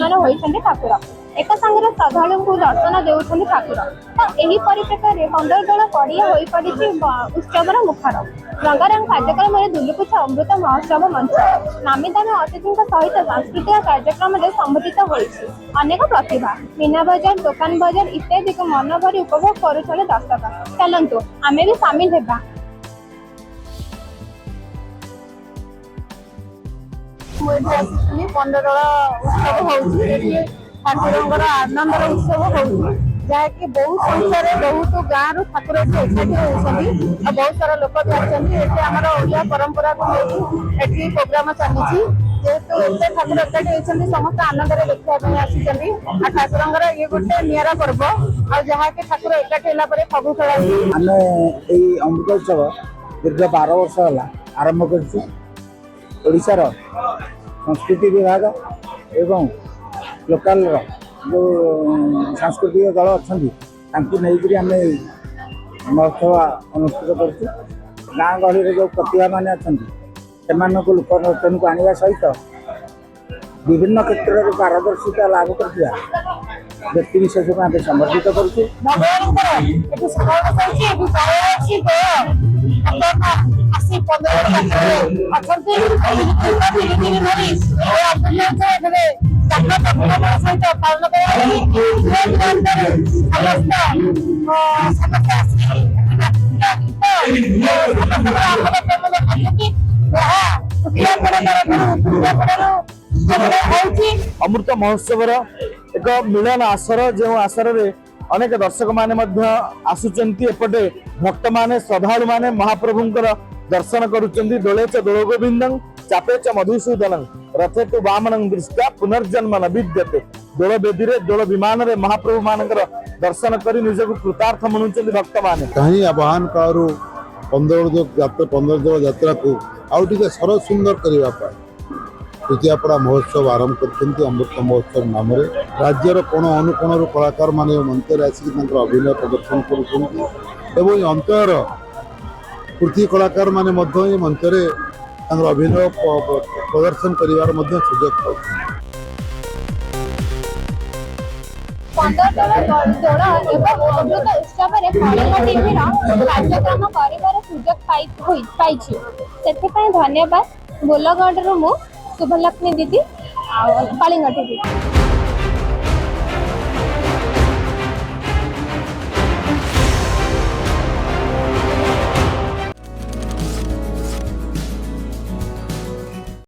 विराजमान होइछन्ति ठाकुर एक संगे श्रद्धालु को दर्शन देउछन्ति ठाकुर। तो एही परिप्रेक्षी में 15 दल पड़िया होई पड़िछि उत्सवर मुखर रंगारंग कार्यक्रम में दुलुकुछ अमृत महोत्सव मंच नामी दामी अतिथि सहित सांस्कृतिक कार्यक्रम संबोधित होइछि। अनेक प्रतिभा मीना बजार दुकान बजार इत्यादि को मन भरी उपभोग करुछले दर्शक। चलंतु आमे भी शामिल हेबा। 15 दल उत्सव होउछि ठाकुर आनंदर उत्सव होउछि जहाँकि बहुत संख्यार बहुत गाँव ठाकुर एकाठी होती बहुत सारा लोक भी आमर ओडिया परंपरा को लेकिन प्रोग्राम चली जेहेतु एत ठाकुर एकाठी होती समस्त आनंद देखा आसी ठाकुर ये गोटे निरा पर्व आके ठाकुर एकाठी होगा फगु खेला अमृत उत्सव दीर्घ 12 वर्ष है आरंभ कर संस्कृति विभाग एवं लोकल जो सांस्कृतिक दल अच्छा नहीं आम महोत्सव अनुष्ठित कर गाँ गहली जो प्रतिभा मान अच्छा से लोक नर्तन को आने सहित विभिन्न क्षेत्र में पारदर्शिता लाभ कर व्यक्ति विशेष को आम समर्पित अमृत महोत्सव एक मिलन आसर जो आसर अनेक दर्शक माने आसुचंती एपटे भक्त माने श्रद्धालु माने महाप्रभुंकर दर्शन करुचंती दोले च दोल गोविंदं चापे च मधुसूदनं रथे तु वामनं दृष्टा पुनर्जन्म न विद्यते। दोल बेदी रे दोल विमान रे महाप्रभु मानकर दर्शन करी निजको कृतार्थ मनुचंती भक्त माने कहीं आह्वान कारू 15 दल यात्रा को आउ टिके सरस सुंदर करबा पाए तृतीयापड़ा महोत्सव आरंभ कर अमृत महोत्सव नाम राज्यर कोण अनुकोण कलाकार माने मंच आसिक अभिनय प्रदर्शन कर अंतर कृति कलाकार माने मंच अभिनय प्रदर्शन कर सुजोग पाते। 15 दल एवं अमृत उत्सव में कलिंग टीवी कार्यक्रम कर सुजोग पाई धन्यवाद बोलगढ़ मु शुभलक्ष्मी दीदी कलिंग टीवी।